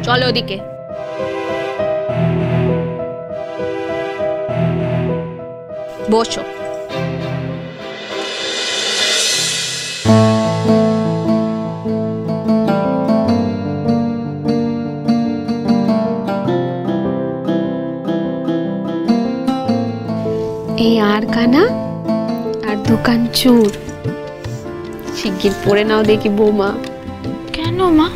চলো ওদিকে। বসো। এই আর কানা আর দোকান চোর, শিগগির পরে নাও দেখি বৌমা। কেন মা?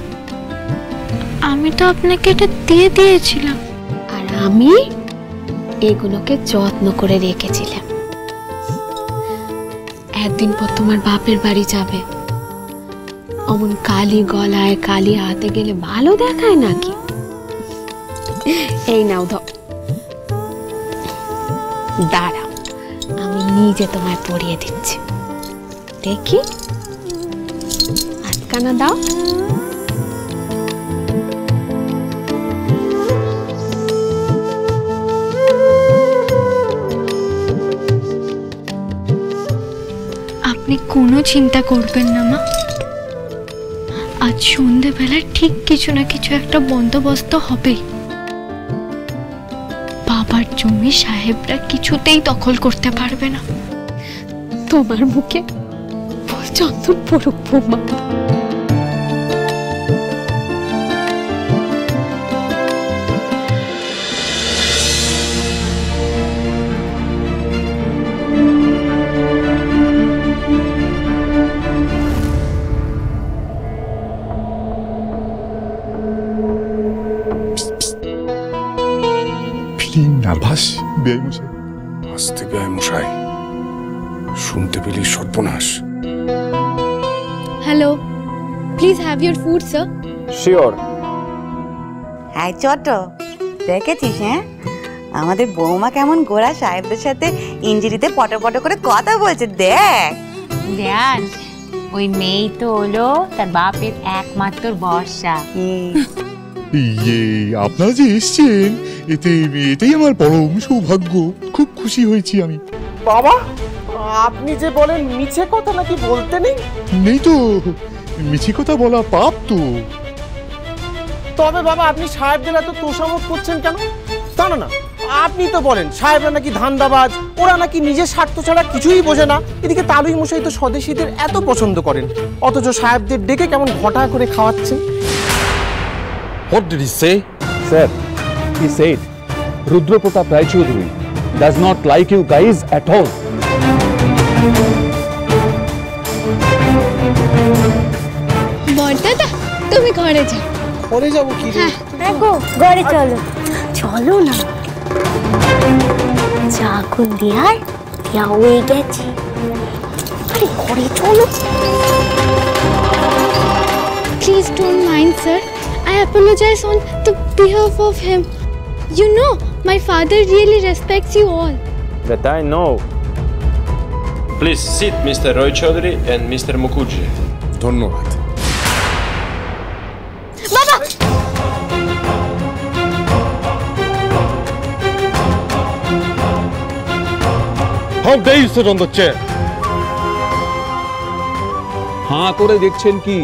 আমি তো আপনাকে এটা দিয়ে দিয়েছিলাম। আর আমি এগুলোকে যত্ন করে রেখেছিলাম। একদিন পর তোমার বাপের বাড়ি যাবে, অমন কালি গলায় কালি হাতে গেলে ভালো দেখায় নাকি? এই নাও ধর, দাঁড়াও আমি নিজে তোমায় পরিয়ে দিচ্ছি, দেখি। আটকানা দাও। আপনি কোনো চিন্তা করবেন না মা, আজ সন্ধ্যেবেলা ঠিক কিছু না কিছু একটা বন্দোবস্ত হবে। বাবার জমি সাহেবরা কিছুতেই দখল করতে পারবে না। তোমার মুখে চন্দন পড়ুক বৌমা। নার্ভাস বেআই মশাই? আস্তে বেআই মশাই, শুনতে পেলি সর্বনাশ। Hello, please have your food sir. Sure. হ্যাঁ ছোট, দেখেছিস? হ্যাঁ, আমাদের বৌমা কেমন গোরা সাহেবদের সাথে ইঞ্জিরিতে পটো পটো করে কথা বলছে, দেখ। দেখ, ওই মেয়েই তো হলো তার বাপের একমাত্র ভরসা। আপনারা যে এসছেন, এটাই আমার পরম সৌভাগ্য। খুব খুশি হয়েছি আমি। বাবা, আপনি যে বলেন মিছে কথা নাকি বলতে নেই? নেই তো, মিছে কথা বলা পাপ তো। তবে বাবা, আপনি সাহেবদের এত তোষামত করছেন কেন? তা না, আপনি তো বলেন সাহেবরা নাকি ধান্দাবাজ, ওরা নাকি নিজের স্বার্থ ছাড়া কিছুই বোঝে না। এদিকে তালুই মশাই তো স্বদেশীদের এত পছন্দ করেন, অথচ সাহেবদের ডেকে কেমন ঘটা করে খাওয়াচ্ছেন। What did he say? Sir, he said Rudra Pratap Rai Chaudhary does not like you guys at all. বড়দাদা, তুমি ঘরে যাও। ঘরে যাবো কি রে? দেখো, ঘরে চলো। চলো না, চাকুন দিয়ার দিয়া হয়ে গেছে। আরে ঘরে চলো। Please don't mind, sir. I apologize on the behalf of him. You know, my father really respects you all. That I know. Please sit, Mr. Roy Chaudhary and Mr. Mukherjee. ধন্যবাদ। বাবা! How dare you sit on the chair? হাঁ করে দেখছেন কি?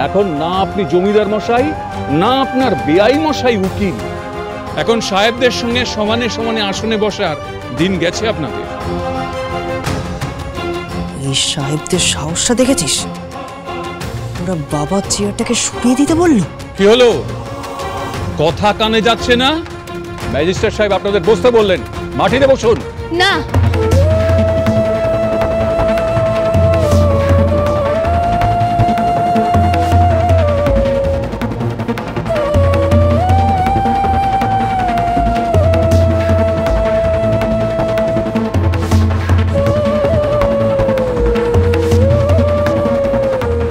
এখন না আপনি জমিদার মশাই, না আপনার বেআই মশাই উকিল। এখন সাহেবদের সঙ্গে সমানে সমানে আসনে বসার দিন গেছে আপনাদের। এই সাহেবদের সাহসটা দেখেছিস? ওরা বাবার চেয়ারটাকে সরিয়ে দিতে বললো। কি হলো, কথা কানে যাচ্ছে না? ম্যাজিস্ট্রেট সাহেব আপনাদের বসতে বললেন, মাটিতে বসুন। না,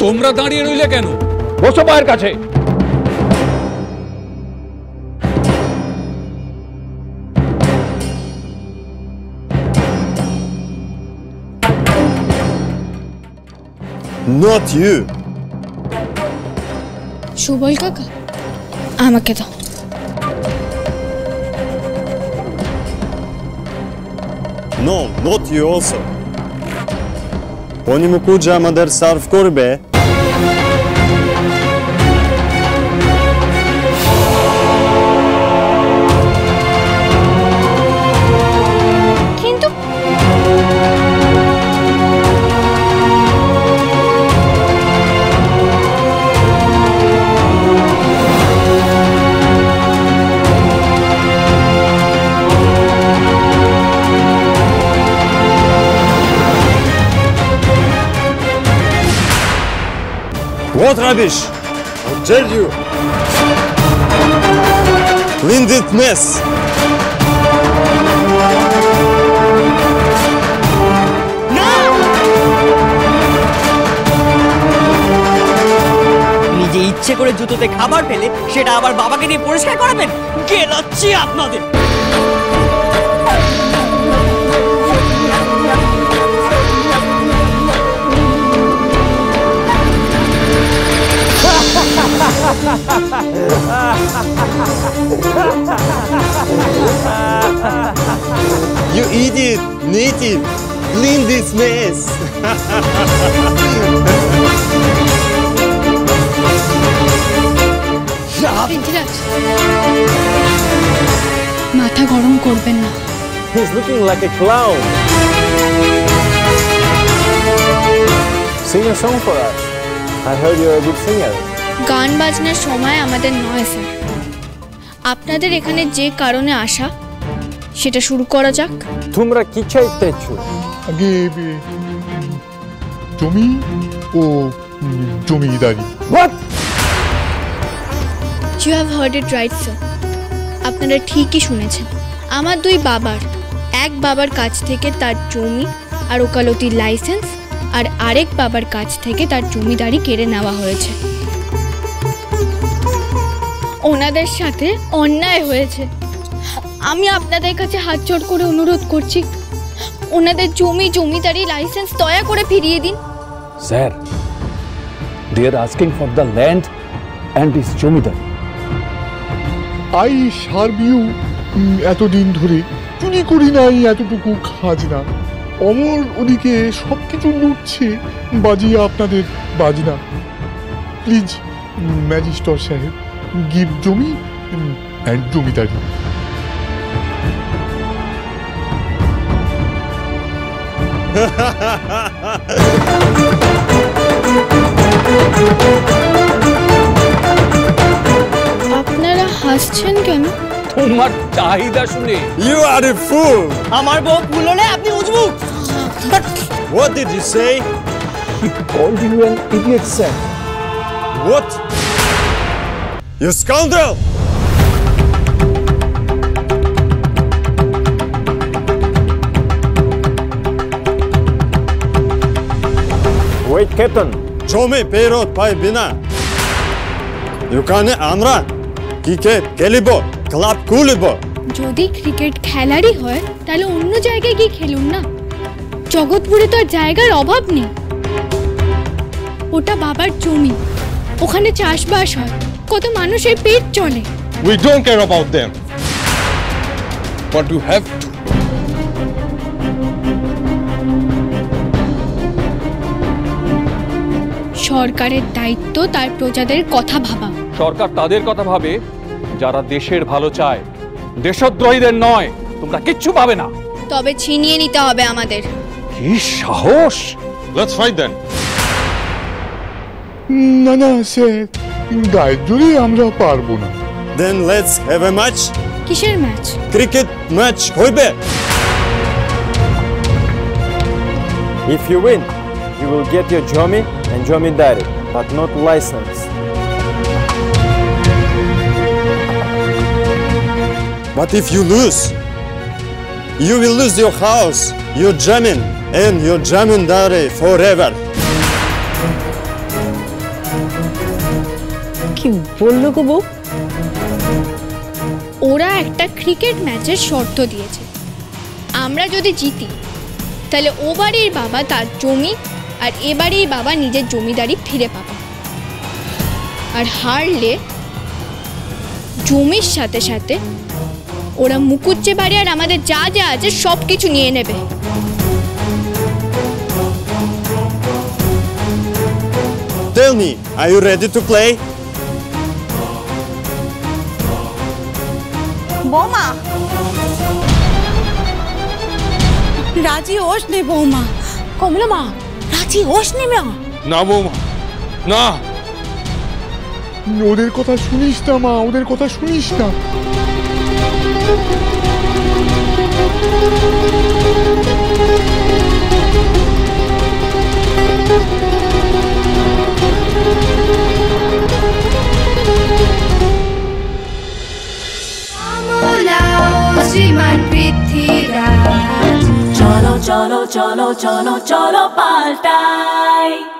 তোমরা দাঁড়িয়ে রইলে কেন? বসো পায়ের কাছে। Not you. সুবল কাকা, আমাকে দাও। No, not you also. Pony Mukherjee আমাদের সার্ভ করবে। What rubbish? How dare you? Clean this mess. নিজে ইচ্ছে করে জুতোতে খাবার ফেলে সেটা আবার বাবাকে নিয়ে পরিষ্কার করাবেন? গেলাচ্ছি আপনাদের। You idiot, native. Clean this mess. Prithviraj, মাথা গরম করবেন না। He's looking like a clown. Sing a song for us. I heard you're a good singer. গান বাজনার সময় আমাদের নয় স্যার। আপনাদের এখানে যে কারণে আসা সেটা শুরু করা যাক। তোমরা কি চাইতেছো? আগে জমি ও জমিদারি। What? You have heard it right, sir. আপনারা ঠিকই শুনেছেন। আমার দুই বাবার, এক বাবার কাছ থেকে তার জমি আর ওকালতির লাইসেন্স, আর আরেক বাবার কাছ থেকে তার জমিদারি কেড়ে নেওয়া হয়েছে। ওনাদের সাথে অন্যায় হয়েছে। আমি আপনাদের কাছে হাত জোড় করে অনুরোধ করছি, ওনাদের জমিদারি লাইসেন্স দয়া করে ফিরিয়ে দিন। Sir, they are asking for the land and its জমিদারি। আই সার্বিউ এতদিন ধরে চুরি করি নাই এতটুকু খাজনা। অমর ওদিকে সবকিছু লুটছে, বাজিয়ে আপনাদের বাজনা। প্লিজ ম্যাজিস্ট্রেট সাহেব, গিভ জমি অ্যান্ড জমিদারি। আপনারা হাসছেন কেন? তোমার চাহিদা শুনে। You are a fool. আমার বউ ফুল হলে আপনি উজবুক। What did you say? He called you an idiot, sir. What? You scoundrel! Wait, Captain. জমি পেরোত পাই বিনা দোকানে আমরা ক্রিকেট খেলিব, ক্লাব খুলিব। যদি ক্রিকেট খেলারই হয় তাহলে অন্য জায়গায় গিয়ে খেলুন না। জগৎপুরে তো আর জায়গার অভাব নেই। ওটা বাবার জমি, ওখানে চাষবাস হয়, কত মানুষের পেট চলে। We don't care about them. But you have to. সরকারের দায়িত্ব তার প্রজাদের কথা ভাবা। সরকার তাদের কথা ভাবে যারা দেশের ভালো চায়, দেশদ্রোহীদের নয়। তোমরা কিচ্ছু পাবে না। তবে ছিনিয়ে নিতে হবে আমাদের। কি সাহস! Let's fight then. না না স্যার, গায়ের জোরে আমরা পারবো না। Then let's have a match. কিসের ম্যাচ? ক্রিকেট ম্যাচ হইবে। If you win, you will get your jomi and jomidari, but not license. But if you lose, you will lose your house, your jamin, and your jamindari forever. কি বললো গো বউ? ওরা একটা cricket ম্যাচের শর্ত দিয়েছে, আমরা যদি জিতি তাহলে ও বাড়ির বাবা তার জমি আর এ বাড়ির বাবা নিজের জমিদারি ফিরে পাবে, আর হারলে জমির সাথে সাথে ওরা মুকুজ্জে বাড়ি আর আমাদের যা যা আছে সব কিছু নিয়ে নেবে। Tell me, are you ready to play? বৌমা রাজি হোস নে বৌমা, কমলা মা রাজি হোস নে মা। না বৌমা, না, ওদের কথা শুনিস না মা, ওদের কথা শুনিস না। চলো চলো চলো চলো পাল্টাই।